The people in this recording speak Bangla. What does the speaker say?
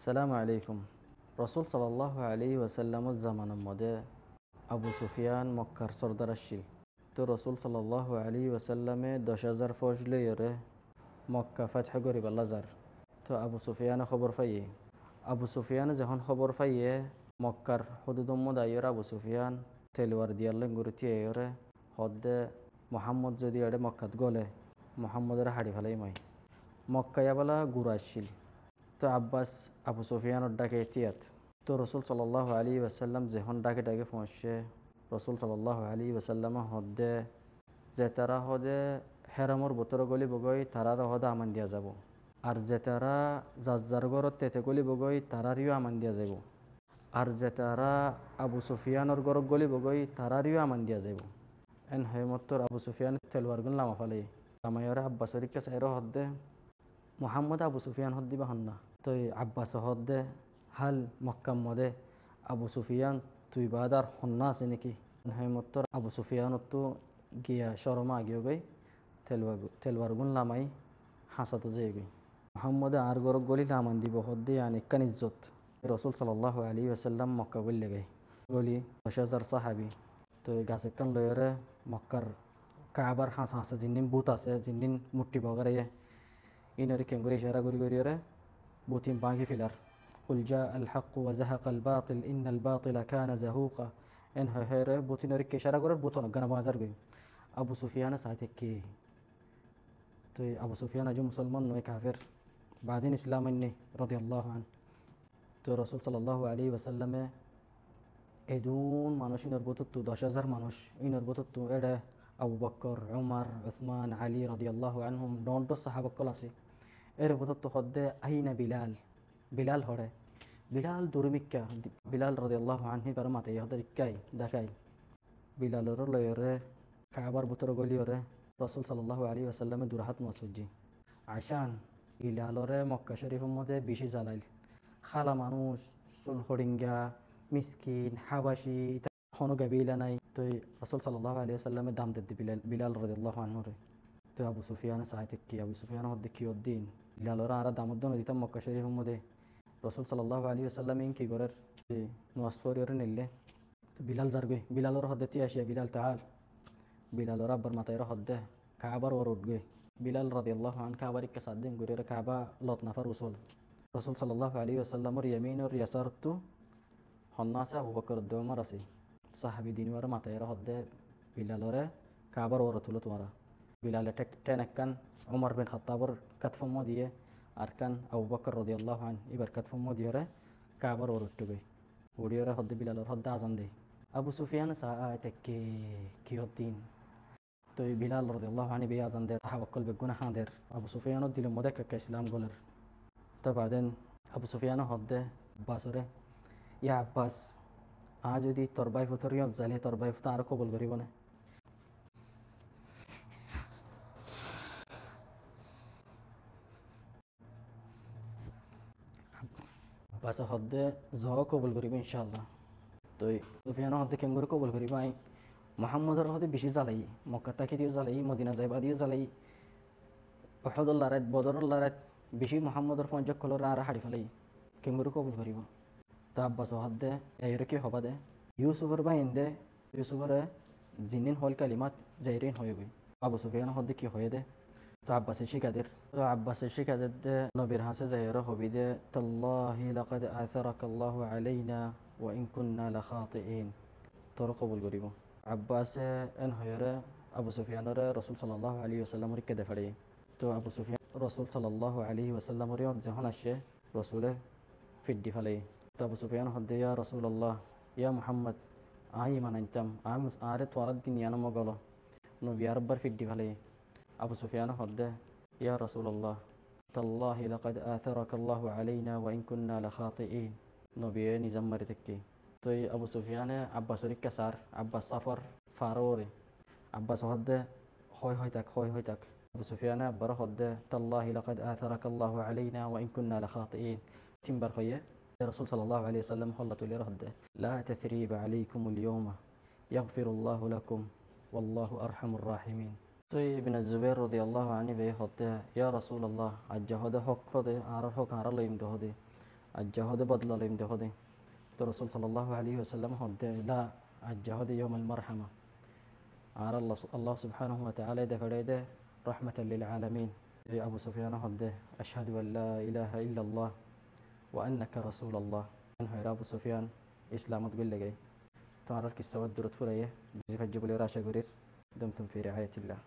আসসালামু আলাইকুম। রসুল সাল্লাল্লাহু আলাইহি ওয়াসাল্লামের জামানার মধ্যে আবু সুফিয়ান মক্কার সর্দার আসছিল। তো রসুল সাল্লাল্লাহু আলাইহি ওয়াসাল্লামে 10,000 ফৌজ লইরে মক্কা ফাতহ করিবার লাজার। তো আবু সুফিয়ানে খবর পাইয়ে যখন খবর পাইয়ে মক্কার হদুদম আইয়র আবু সুফিয়ান তেলোয়ার দিয়ালেন গুরুতি আইয়রে হদ্দে মোহাম্মদ যদি এড়ে মক্কাত গলে মোহাম্মদের হাড়ি ফেলাই মই মক্কাইয়া বলা গুরু আসছিল। তো আব্বাস আবু সুফিয়ানোর ডাকে এতিয়াত। তো রসুল সাল্লাল্লাহু আলাইহি ওয়াসাল্লাম যখন ডাকে ডাকে পৌঁছে রসুল সাল্লাল্লাহু আলাইহি ওয়াসাল্লাম হদ্দে যে তারা হদে হেরামর বোতর গলি বগৈ তারার হদে আমান দিয়া যাব, আর যে তারা যার গরত তেতে গলি বগৈ তারারিও আমান দিয়া যাব, আর যে তারা আবু সুফিয়ানোর গরত গলি বগৈ তারারিও আমান দিয়া যাব। এন হেমত্তর আবু সুফিয়ান তেলওয়ারগুন লামা ফালে লামাইরে আব্বাসের কাছে এর হদ্দে মোহাম্মদ আবু সুফিয়ান হদ্দিবা হন্না। তো আব্বাস হদ্দে হাল মক্কাম মদে আবু সুফিয়ান তুই বাদার হন্না আছে নাকি? হেমত্তর আবু সুফিয়ানতো গিয়া শরমা আগিয়ে গই তেলওয়ার গুন লামাই হাসাতে যেয়ে গই মোহাম্মদে আর গরব গলি লামান দিব হদ্দে আন ইক্কান ইজ্জত। রসুল সাল্লাল্লাহু আলাইহি ওয়াসাল্লাম মক্কা গলি গাই গলি 10,000 সাহাবি। তো গাছ একখান লয়রে মক্কার কাবার হাসা হাসা জিন্দিন বুত আছে জিন্দিন মুট্টি বগারে ইনারি কেঙ্গুরি ইশারা করি করিয়ারে বুতিন বাঙ্গি ফিলার কুল জা আল হক ওয়া জাহাক আল বাতিল ইন্নাল বাতিলা কানা জাহুকা। এন হেরে বুতিনারি কে ইশারা করে বুতন গানা বাজার গই আবু সুফিয়ান সাথে কে। তো আবু সুফিয়ান আজ মুসলমান নয় কাফের বাদিন ইসলাম আননি রাদিয়াল্লাহু আন। তো রসুল সাল্লাল্লাহু আলাইহি ওয়াসাল্লামে এদুন মানুষ ইনর বুতত্তু 10,000 মানুষ ইনর বুতত্তু এডে আবু বকর উমর উসমান আলী রাদিয়াল্লাহু আনহুম নন্ট সাহাবাক্কল আছে। এর বুতত্তু হদ্দে আইনা বিলাল হরে বিলাল দুরমিক্কা বিলাল রাদিয়াল্লাহু আনহি বার মাতে হদ্দে ইক্কাই দেখাই বিলালর লয়রে কাবার বুতর গলিয়রে রসুল সাল্লাল্লাহু আলাইহি ওয়াসাল্লামে দুরহাত মাসুজি আশান বিলালরে মক্কা শরীফের মধ্যে বেশি জ্বালাইল খালা মানুষ চুল হরিঙ্গা মিসকিন হাবাসি হনো গাবিলা নাই। তো রসুল সাল্লাল্লাহু আলাইহি ওয়াসাল্লামের দাম দিতে বিলাল রাদিয়াল্লাহু আনহুরে। তো আবু সুফিয়ান সাহিত্য কি আবু সুফিয়ান হদ্দে কি উদ্দিন বিলালরা আর দামুদ্দন দিতাম মক্কা শরীফের মধ্যে রসুল সাল্লাল্লাহু আলাইহি ওয়াসাল্লাম কি করার নোয়াজ ফরিয়রে নিলে। তো বিলাল জারগে বিলালর হদ্দে তি আসিয়া বিলাল তাহাল বিলালর আব্বার মাথায় হদ্দে কাবার ওর উঠগে বিলাল রাদিয়াল্লাহু আন কাবার ইক্কা সাদ্দিন ঘুরে কাবা লত নাফার রসুল সাল্লাল্লাহু আলাইহি ওয়াসাল্লামর ইয়ামিন ওর ইয়াসারতু হন্না আছে আবু বকর উমর আছে সাহাবি দিনওয়ার মাথায় হদ্দে বিলালরে কাবার ওর তুলো তোমারা বিলালে টেন একখান উমর বিন খাত্তাবর কাতফম্ম দিয়ে আর কান আবু বকর রাদিয়াল্লাহু আন এবার কাতফম্ম দিয়ে কাবার ওর উঠবে উড়িয়ে হদ্দে বিলালর হদ্দে আজান দেয় আবু সুফিয়ান সাহায্যে কি হদ্দিন। তো বিলাল রাদিয়াল্লাহু আনহু বে আজান দেয় হাওয়াক্কল বেগুনা হাঁদের আবু সুফিয়ানও দিল মদে কাকা ইসলাম গলের। তো বাদেন আবু সুফিয়ান হদ্দে আব্বাসরে ইয়া আব্বাস যদি তোর বাই ফুতর জালে তোর বাই ফুত আর কবল করিব না। আব্বাস হদ্দে জ কবল করিব ইনশাআল্লাহ। তো সুফিয়ান হদ্দে কেম করে কবল করিব আই মোহাম্মদর হদে বেশি জ্বালাই মক্কা তাকে দিও জ্বালাই মদিনা যাইবা দিও জ্বালাই ওহদুল লারাত বদরুল লারাত বেশি মোহাম্মদর পঞ্জক কলর আর হাড়ি ফেলাই কেম করে কবল করিব। তা আব্বাস হদ্দে এর কি হবা দে ইউসুফর বাহিন দে ইউসুফরে জিনিন হল কালিমাত জাইরিন হয়ে গই আবু সুফিয়ান হদ্দে কি হয়ে দে। তো আব্বাসের শিকাদের দে নবীর হাসে জাইরা হবি দে তাল্লাহি লাকাদ আথারাকাল্লাহু আলাইনা ওয়া ইন কুন্না লাখাতিইন তোর কবুল করিব। আব্বাসে এন হয়রে আবু সুফিয়ানরে রসুল সাল্লাল্লাহু আলাইহি ওয়াসাল্লামর কেদে ফাড়ে। তো আবু সুফিয়ান রসুল সাল্লাল্লাহু আলাইহি ওয়াসাল্লামর যখন আসে রসুলে ফিড্ডি ফেলে। তো আবু সুফিয়ান হদ্দে ইয়া রাসূলুল্লাহ ইয়া মুহাম্মদ আই মানাইতাম আরে তোরার দিন ইয়ানম গল নবী আরব্বার ফিড্ডি ফেলে। আবু সুফিয়ান হদ্দে ইয়া রাসূলুল্লাহ তাল্লাহি লাকাদ আথারাকাল্লাহু আলাইনা ওয়া ইন কুন্না লাখাতিইন নবী নিজাম মারি থেকে। তো আবু সুফিয়ানে আব্বাসের কাসার আব্বাস সাফর ফারোরে আব্বাস হদ্দে হয় থাক আবু সুফিয়ানে আব্বার হদ্দে তাল্লাহি লাকাদ আথারাকাল্লাহু আলাইনা ওয়া ইন কুন্না লাখাতিইন তিনবার হয়ে রাসূল সাল্লাল্লাহু আলাইহি ওয়াসাল্লাম হল্লাতুলের হদ্দে লা তাথরিবা আলাইকুমুল ইয়াওমা ইয়াগফিরুল্লাহু লাকুম ওয়াল্লাহু আরহামুর রাহিমিন। তো ইবনে জুবাইর রাদিয়াল্লাহু আনহু বে হতে ইয়া রাসূলুল্লাহ আজ হদে হক হদে আর হক আর লইম দহদে الجهود بدل الامدهود. الرسول صلى الله عليه وسلم هد لا الجهود يوم المرحمة. على الله سبحانه وتعالى دفريده رحمة للعالمين. يا أبو سفيان هد أشهد أن لا إله إلا الله وأنك رسول الله. أنه أبو سفيان إسلام تقول لك تعرف السواد درت فريه بزيف الجبل راشا قرير. دمتم في رعاية الله.